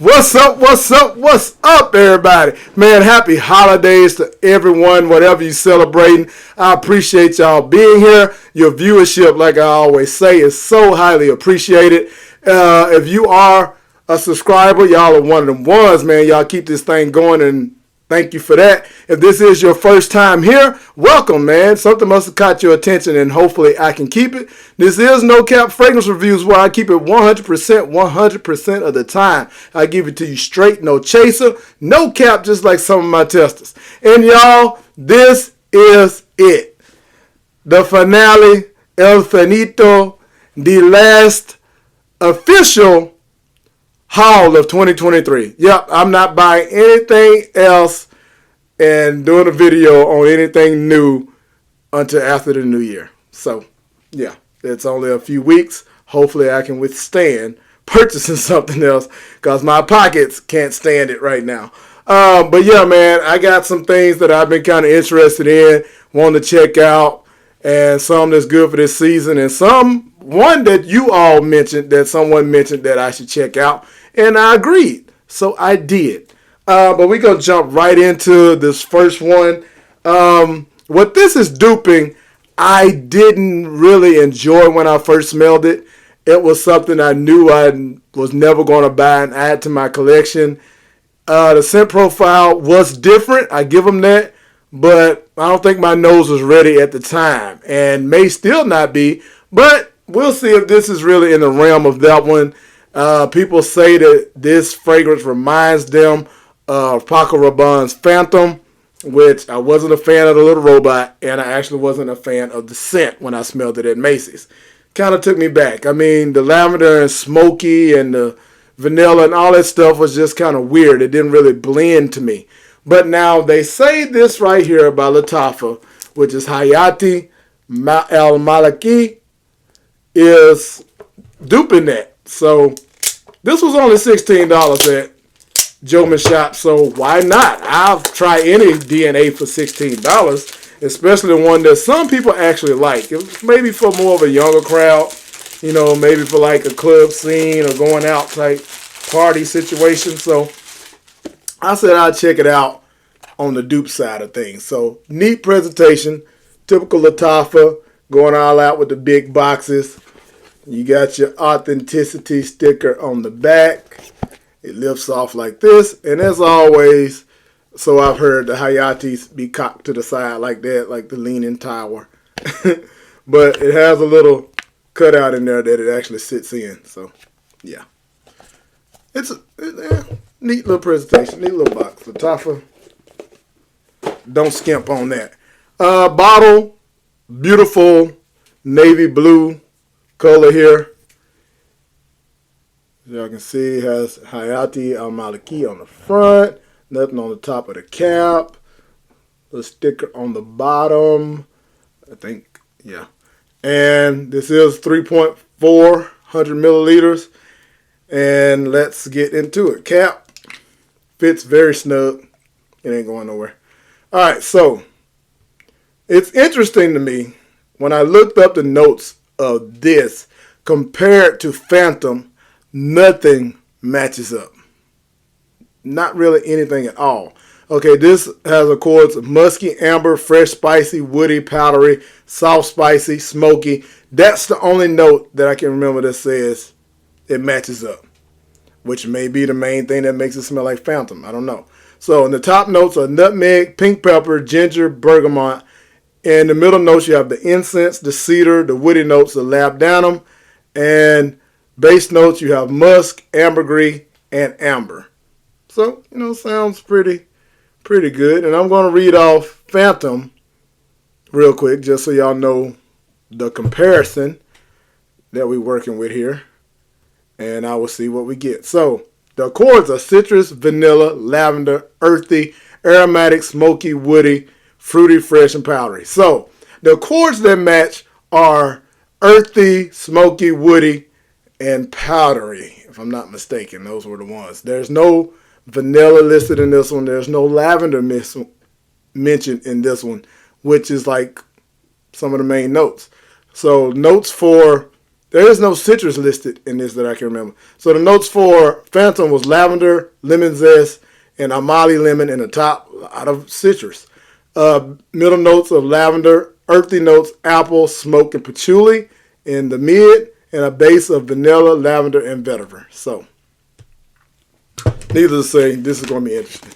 What's up, what's up, everybody? Man, happy holidays to everyone, whatever you celebrating. I appreciate y'all being here. Your viewership, like I always say, is so highly appreciated. If you are a subscriber, y'all are one of them ones, man. Y'all keep this thing going, and thank you for that. If this is your first time here, welcome, man. Something must have caught your attention, and hopefully I can keep it. This is No Cap Fragrance Reviews, where I keep it 100% of the time. I give it to you straight, no chaser, no cap, just like some of my testers. And y'all, this is it. The finale, El Finito, the last official haul of 2023. Yep, I'm not buying anything else and doing a video on anything new until after the new year. So, yeah, it's only a few weeks. Hopefully I can withstand purchasing something else because my pockets can't stand it right now. But yeah, man, I got some things that I've been kind of interested in, wanting to check out, and some that's good for this season, and one that you all mentioned, that someone mentioned that I should check out. And I agreed. So I did. But we're going to jump right into this first one. What this is duping, I didn't really enjoy when I first smelled it. It was something I knew I was never going to buy and add to my collection. The scent profile was different. I give them that. But I don't think my nose was ready at the time. And may still not be. But we'll see if this is really in the realm of that one. People say that this fragrance reminds them of Paco Rabanne's Phantom, which I wasn't a fan of the little robot, and I actually wasn't a fan of the scent when I smelled it at Macy's. Kind of took me back. I mean, the lavender and smoky and the vanilla and all that stuff was just kind of weird. It didn't really blend to me. But now they say this right here by Lattafa, which is Hayati Malaki, is duping that. So this was only $16 at Joman Shop, so why not? I'll try any DNA for $16, especially the one that some people actually like. It maybe for more of a younger crowd, you know, maybe for like a club scene or going out type party situation. So I said I'd check it out on the dupe side of things. So neat presentation, typical Lattafa, going all out with the big boxes. You got your authenticity sticker on the back. It lifts off like this. And as always, so I've heard the Hayatis be cocked to the side like that, like the Leaning Tower. But it has a little cutout in there that it actually sits in. So, yeah. It's a neat little presentation, neat little box. Lattafa, don't skimp on that. Bottle, beautiful navy blue color here. As y'all can see, it has Hayati Malaki on the front. Nothing on the top of the cap. The sticker on the bottom. I think, yeah. And this is 3.400 milliliters. And let's get into it. Cap fits very snug. It ain't going nowhere. Alright, so it's interesting to me when I looked up the notes of this compared to Phantom, nothing matches up. Not really anything at all. Okay, this has accords of musky, amber, fresh, spicy, woody, powdery, soft, spicy, smoky. That's the only note that I can remember that says it matches up, which may be the main thing that makes it smell like Phantom. I don't know. So in the top notes are nutmeg, pink pepper, ginger, bergamot. In the middle notes, you have the incense, the cedar, the woody notes, the labdanum. And base notes, you have musk, ambergris, and amber. So, you know, sounds pretty good. And I'm going to read off Phantom real quick, just so y'all know the comparison that we're working with here. And I will see what we get. So, the accords are citrus, vanilla, lavender, earthy, aromatic, smoky, woody, fruity, fresh, and powdery. So, the accords that match are earthy, smoky, woody, and powdery, if I'm not mistaken. Those were the ones. There's no vanilla listed in this one. There's no lavender mentioned in this one, which is like some of the main notes. So, notes for There is no citrus listed in this that I can remember. So the notes for Phantom was lavender, lemon zest, and Amali lemon in the top out of citrus. Middle notes of lavender, earthy notes, apple, smoke, and patchouli in the mid, and a base of vanilla, lavender, and vetiver. So, needless to say, this is going to be interesting.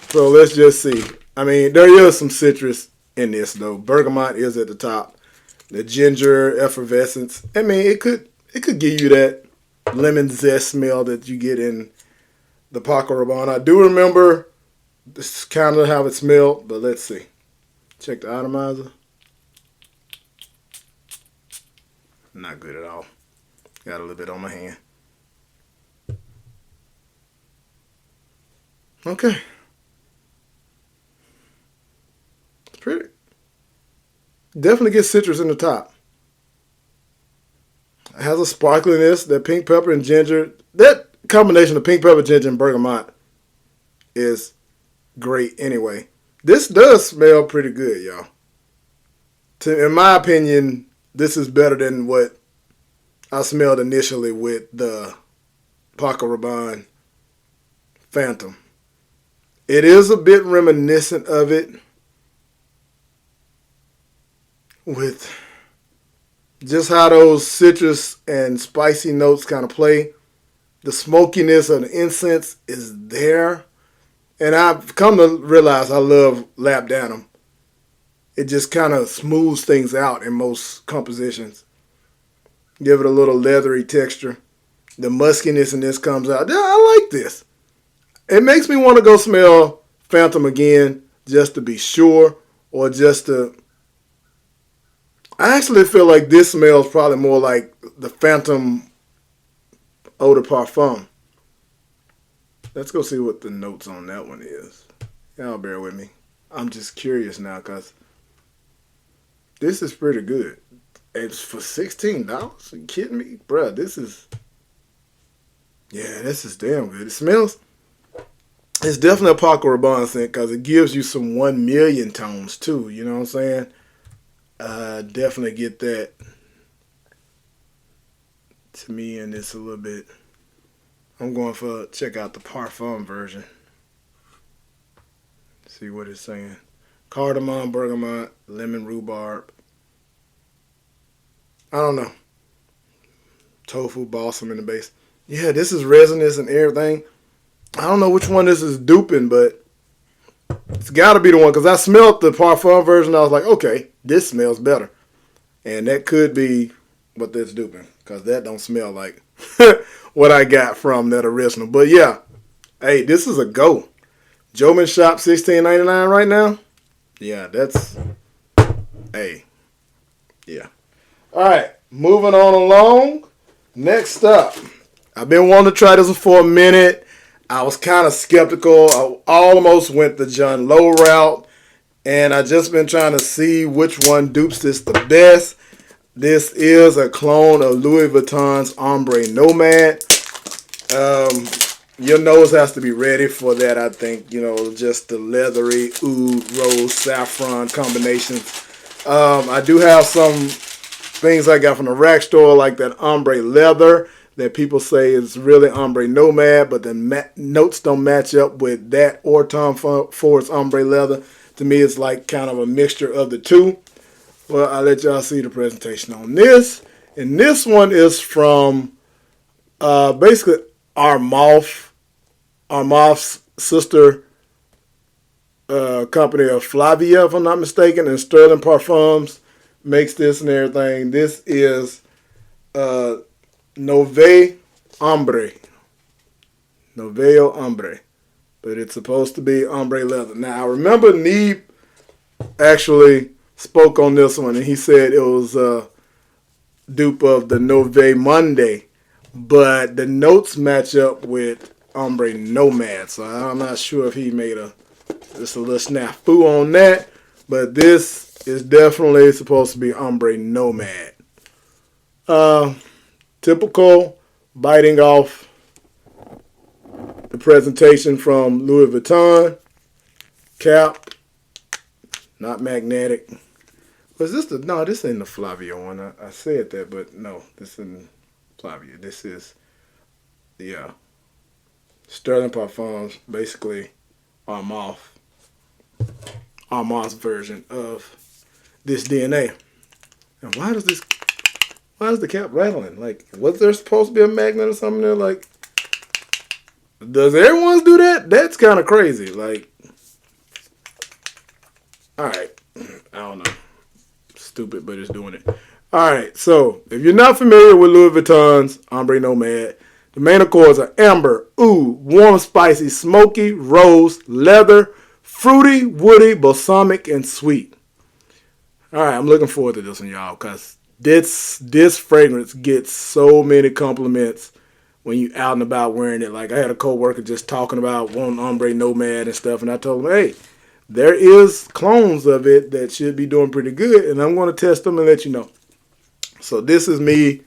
So let's just see. I mean, there is some citrus in this though. Bergamot is at the top. The ginger effervescence. I mean, it could give you that lemon zest smell that you get in the Paco Rabanne. I do remember this is kind of how it smelled, but let's see. Check the atomizer. Not good at all. Got a little bit on my hand. Okay. It's pretty. Definitely get citrus in the top. It has a sparkliness, that pink pepper and ginger. That combination of pink pepper, ginger, and bergamot is great anyway. This does smell pretty good, y'all. In my opinion, this is better than what I smelled initially with the Paco Rabanne Phantom. It is a bit reminiscent of it with just how those citrus and spicy notes kind of play. The smokiness of the incense is there. And I've come to realize I love labdanum. It just kind of smooths things out in most compositions. Give it a little leathery texture. The muskiness in this comes out. Yeah, I like this. It makes me want to go smell Phantom again just to be sure, or just to... I actually feel like this smells probably more like the Phantom Eau de Parfum. Let's go see what the notes on that one is. Y'all bear with me. I'm just curious now because this is pretty good. It's for $16. Are you kidding me? Bruh, this is... Yeah, this is damn good. It smells... It's definitely a Paco Rabanne scent because it gives you some 1 million tones too. You know what I'm saying? Definitely get that to me in this a little bit. I'm going for check out the Parfum version. See what it's saying. Cardamom, bergamot, lemon, rhubarb. I don't know. Tofu, balsam in the base. Yeah, this is resinous and everything. I don't know which one this is duping, but it's got to be the one because I smelled the Parfum version. I was like, okay, this smells better. And that could be what that's duping because that don't smell like what I got from that original. But yeah, hey, this is a go. Joman Shop $16.99 right now. Yeah, that's, hey, yeah. All right, moving on along. Next up, I've been wanting to try this one for a minute. I was kind of skeptical. I almost went the John Lowe route, and I just been trying to see which one dupes this the best. This is a clone of Louis Vuitton's Ombre Nomad. Your nose has to be ready for that, I think. You know, just the leathery oud, rose, saffron combinations. I do have some things I got from the rack store, like that ombre leather that people say is really Ombre Nomad, but the notes don't match up with that or Tom Ford's ombre leather. To me, it's like kind of a mixture of the two. Well, I'll let y'all see the presentation on this. And this one is from basically Armaugh's sister company of Flavia, if I'm not mistaken, and Sterling Parfums makes this and everything. This is Nouveau Ambre. Nouveau Ambre. But it's supposed to be ombre leather. Now, I remember Neeb actually spoke on this one, and he said it was a dupe of the Nouveau Monday, but the notes match up with Ombre Nomad, so I'm not sure if he made just a little snafu on that, but this is definitely supposed to be Ombre Nomad. Typical biting off the presentation from Louis Vuitton. Cap, not magnetic. Was this the, no, this ain't the Flavio one. I said that, but no, this isn't Flavio. This is the Sterling Parfums, basically Armand's version of this DNA. And why is the cap rattling? Like, was there supposed to be a magnet or something there? Like, does everyone's do that? That's kind of crazy. Like, all right, I don't know. Stupid, but it's doing it. All right, so if you're not familiar with Louis Vuitton's Ombre Nomad, the main accords are amber, oud, warm, spicy, smoky, rose, leather, fruity, woody, balsamic, and sweet. All right, I'm looking forward to this one, y'all, because this fragrance gets so many compliments when you out and about wearing it. Like, I had a coworker just talking about one Ombre Nomad and stuff, and I told him, hey, there is clones of it that should be doing pretty good, and I'm going to test them and let you know. So this is me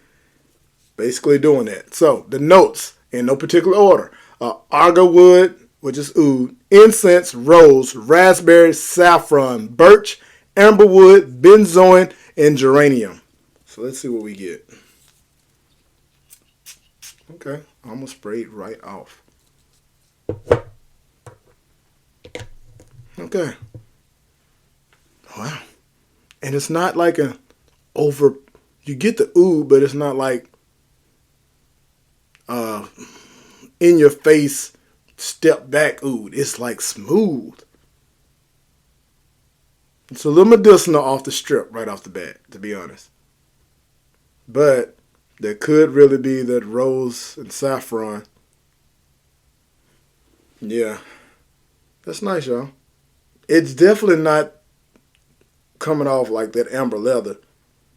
basically doing that. So the notes, in no particular order, are agarwood, which is oud, incense, rose, raspberry, saffron, birch, amberwood, benzoin, and geranium. So let's see what we get. Okay, almost sprayed right off. Okay. Wow. And it's not like a over, you get the oud, but it's not like in your face, step back oud. It's like smooth. It's a little medicinal off the strip, right off the bat, to be honest. But there could really be that rose and saffron. Yeah. That's nice, y'all. It's definitely not coming off like that amber leather.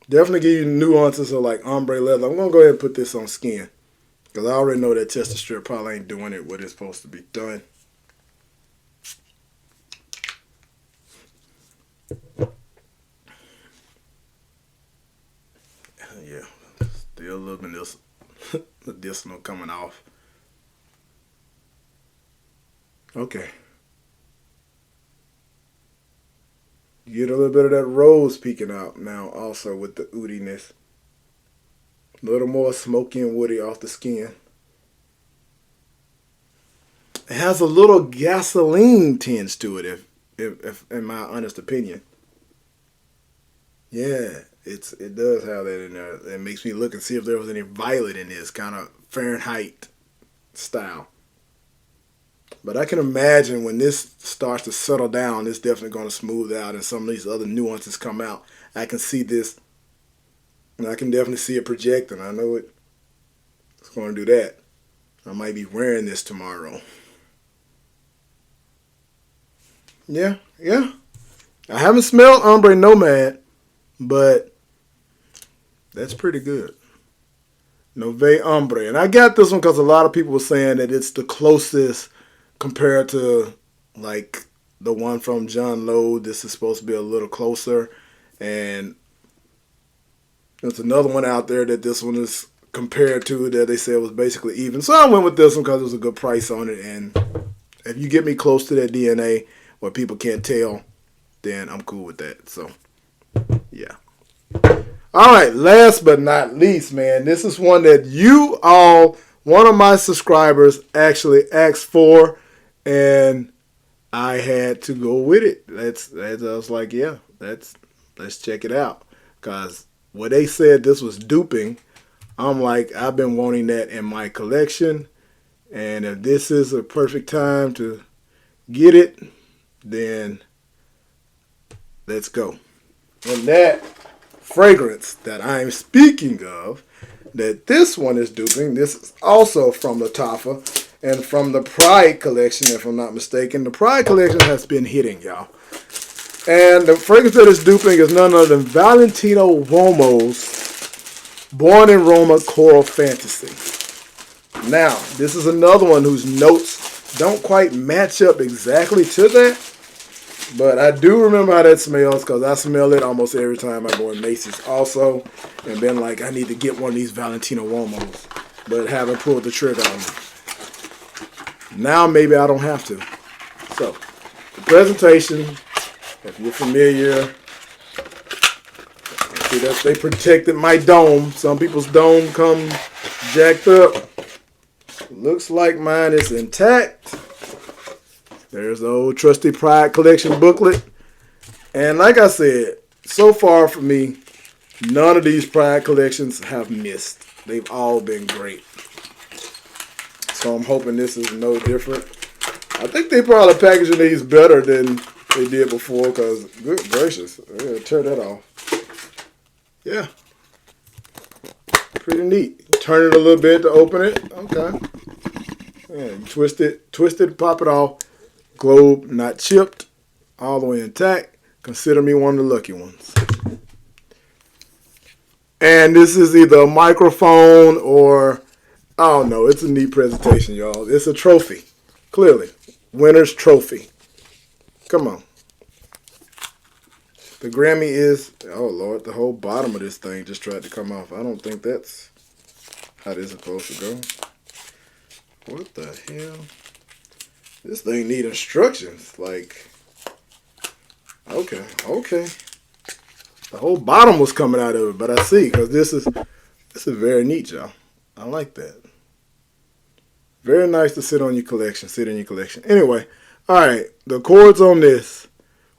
Definitely give you nuances of like ombre leather. I'm going to go ahead and put this on skin, because I already know that Chester Strip probably ain't doing it what it's supposed to be done. Yeah, still a little bit medicinal coming off. Okay. You get a little bit of that rose peeking out now also with the oudiness. A little more smoky and woody off the skin. It has a little gasoline tinge to it, if in my honest opinion. Yeah, it does have that in there. It makes me look and see if there was any violet in this kind of Fahrenheit style. But I can imagine when this starts to settle down, it's definitely going to smooth out and some of these other nuances come out. I can see this, and I can definitely see it projecting. I know it's going to do that. I might be wearing this tomorrow. Yeah. I haven't smelled Ombre Nomad, but that's pretty good. Nouveau Ombre. And I got this one because a lot of people were saying that it's the closest compared to like the one from John Lowe. This is supposed to be a little closer. And there's another one out there that this one is compared to that they said was basically even. So I went with this one because there was a good price on it. And if you get me close to that DNA where people can't tell, then I'm cool with that. So, yeah. All right, last but not least, man, this is one that one of my subscribers actually asked for, and I had to go with it. I was like, yeah, let's check it out. Because when they said this was duping, I'm like, I've been wanting that in my collection, and if this is a perfect time to get it, then let's go. And that fragrance that I'm speaking of, that this one is duping, this is also from Lattafa and from the Pride collection, if I'm not mistaken. The Pride collection has been hitting, y'all. And the fragrance that is duping is none other than Valentino Uomo's Born in Roma Coral Fantasy. Now, this is another one whose notes don't quite match up exactly to that. But I do remember how that smells because I smell it almost every time I go in Macy's also. And been like, I need to get one of these Valentino Uomos. But haven't pulled the trigger on it. Now maybe I don't have to. So, the presentation, if you're familiar, See that they protected my dome. Some people's dome come jacked up. Looks like mine is intact. There's the old trusty Pride Collection booklet. And like I said, so far for me, none of these Pride collections have missed. They've all been great. So I'm hoping this is no different. I think they probably packaging these better than they did before because, good gracious, I gotta tear that off. Yeah. Pretty neat. Turn it a little bit to open it. Okay. Yeah, twist it, pop it off. Globe not chipped, all the way intact. Consider me one of the lucky ones. And this is either a microphone or, I don't know, it's a neat presentation, y'all. It's a trophy, clearly. Winner's trophy. Come on. The Grammy is, oh Lord, the whole bottom of this thing just tried to come off. I don't think that's how this is supposed to go. What the hell? This thing need instructions. Like, okay. The whole bottom was coming out of it, but I see, because this is very neat, y'all. I like that. Very nice to sit in your collection. Anyway, all right, the chords on this.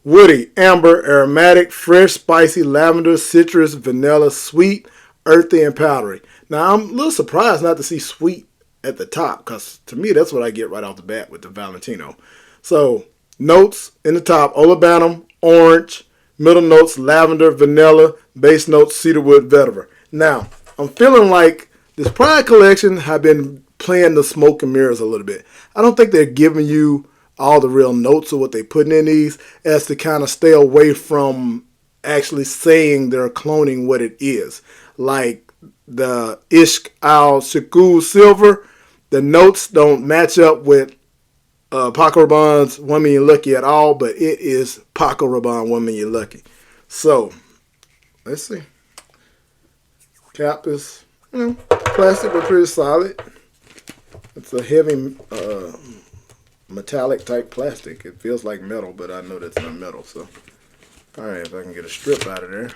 Woody, amber, aromatic, fresh, spicy, lavender, citrus, vanilla, sweet, earthy, and powdery. Now, I'm a little surprised not to see sweet at the top, because to me, that's what I get right off the bat with the Valentino. So, notes in the top, olibanum, orange, middle notes, lavender, vanilla, base notes, cedarwood, vetiver. Now, I'm feeling like this Pride collection have been playing the smoke and mirrors a little bit. I don't think they're giving you all the real notes of what they're putting in these as to kind of stay away from actually saying they're cloning what it is. Like the Ishq al Shakul Silver, the notes don't match up with Paco Rabanne's 1 Million Lucky at all, but it is Paco Rabanne 1 Million Lucky. So, let's see. Cap is, plastic but pretty solid. It's a heavy metallic type plastic. It feels like metal, but I know that's not metal. So, all right, if I can get a strip out of there,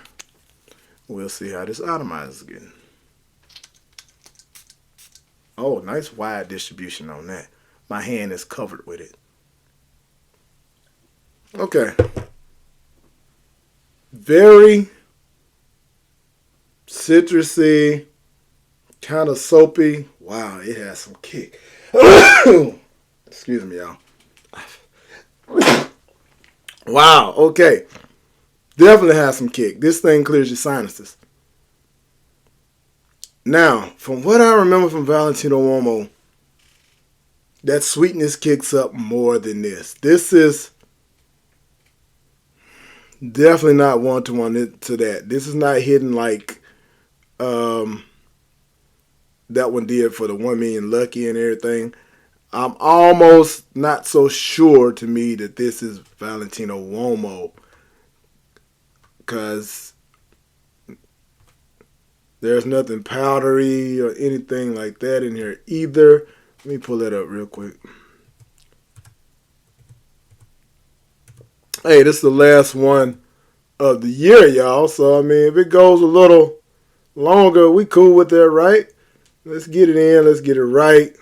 we'll see how this atomizes again. Oh, nice wide distribution on that. My hand is covered with it. Okay. Very citrusy, kind of soapy. Wow, it has some kick. Excuse me, y'all. Wow, okay. Definitely has some kick. This thing clears your sinuses. Now, from what I remember from Valentino Uomo, that sweetness kicks up more than this. This is definitely not one-to-one to that. This is not hitting like that one did for the 1 Million Lucky and everything. I'm almost not so sure to me that this is Valentino Uomo, because there's nothing powdery or anything like that in here either. Let me pull that up real quick. Hey, this is the last one of the year, y'all. So, I mean, if it goes a little longer, we cool with that, right? Let's get it in. Let's get it right.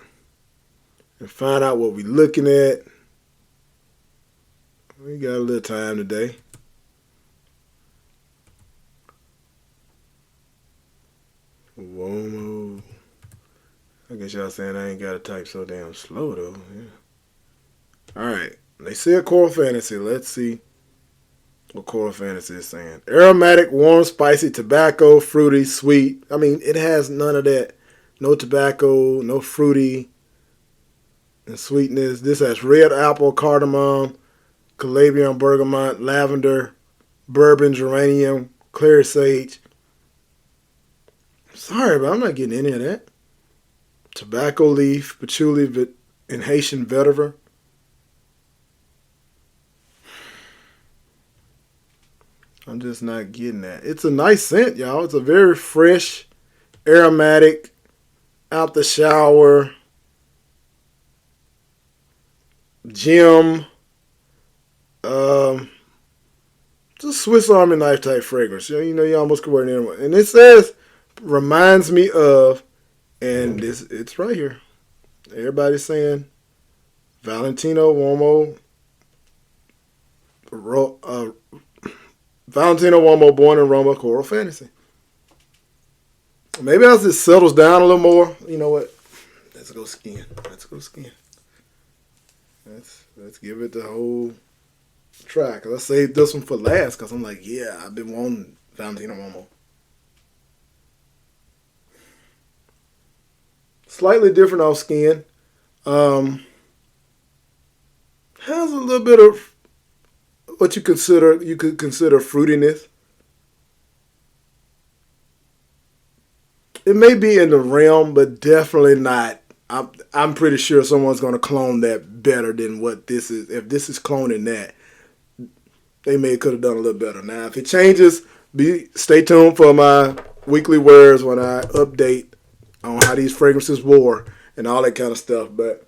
And find out what we're looking at. We got a little time today. Whoa. I guess y'all saying I ain't got to type so damn slow, though. Yeah. All right. They said Core Fantasy. Let's see what Core Fantasy is saying. Aromatic, warm, spicy, tobacco, fruity, sweet. I mean, it has none of that. No tobacco, no fruity and sweetness. This has red apple, cardamom, calabium, bergamot, lavender, bourbon, geranium, clear sage. Sorry, but I'm not getting any of that. Tobacco leaf, patchouli, and Haitian vetiver. I'm just not getting that. It's a nice scent, y'all. It's a very fresh, aromatic, out the shower, gem, Just Swiss Army knife type fragrance. You know, you almost could wear it anyway. And it says, reminds me of, and it's right here. Everybody's saying Valentino Uomo, Valentino Uomo, Born in Roma, Coral Fantasy. Maybe as it settles down a little more, you know what? Let's go skin. Let's give it the whole try. Because I saved this one for last because I'm like, yeah, I've been wanting Valentino Uomo. Slightly different off skin. Has a little bit of what you could consider fruitiness. It may be in the realm, but definitely not. I'm pretty sure someone's going to clone that better than what this is. If this is cloning that, they could have done a little better. Now, if it changes, stay tuned for my weekly wears when I update on how these fragrances wore and all that kind of stuff. But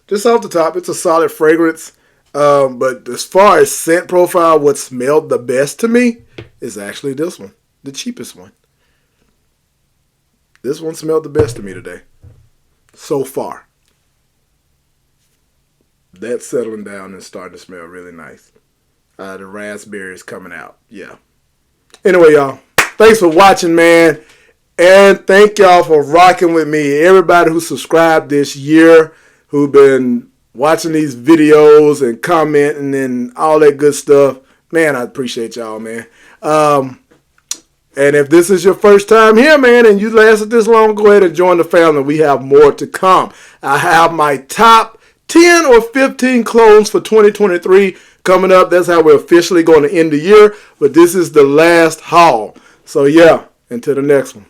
just off the top, it's a solid fragrance. But as far as scent profile, what smelled the best to me is actually this one, the cheapest one. This one smelled the best to me today, so far. That's settling down and starting to smell really nice. The raspberry is coming out. Yeah. Anyway, y'all, thanks for watching, man. And thank y'all for rocking with me. Everybody who subscribed this year, who've been watching these videos and commenting and all that good stuff. Man, I appreciate y'all, man. And if this is your first time here, man, and you lasted this long, go ahead and join the family. We have more to come. I have my top 10 or 15 clones for 2023 coming up. That's how we're officially going to end the year. But this is the last haul. So, yeah, until the next one.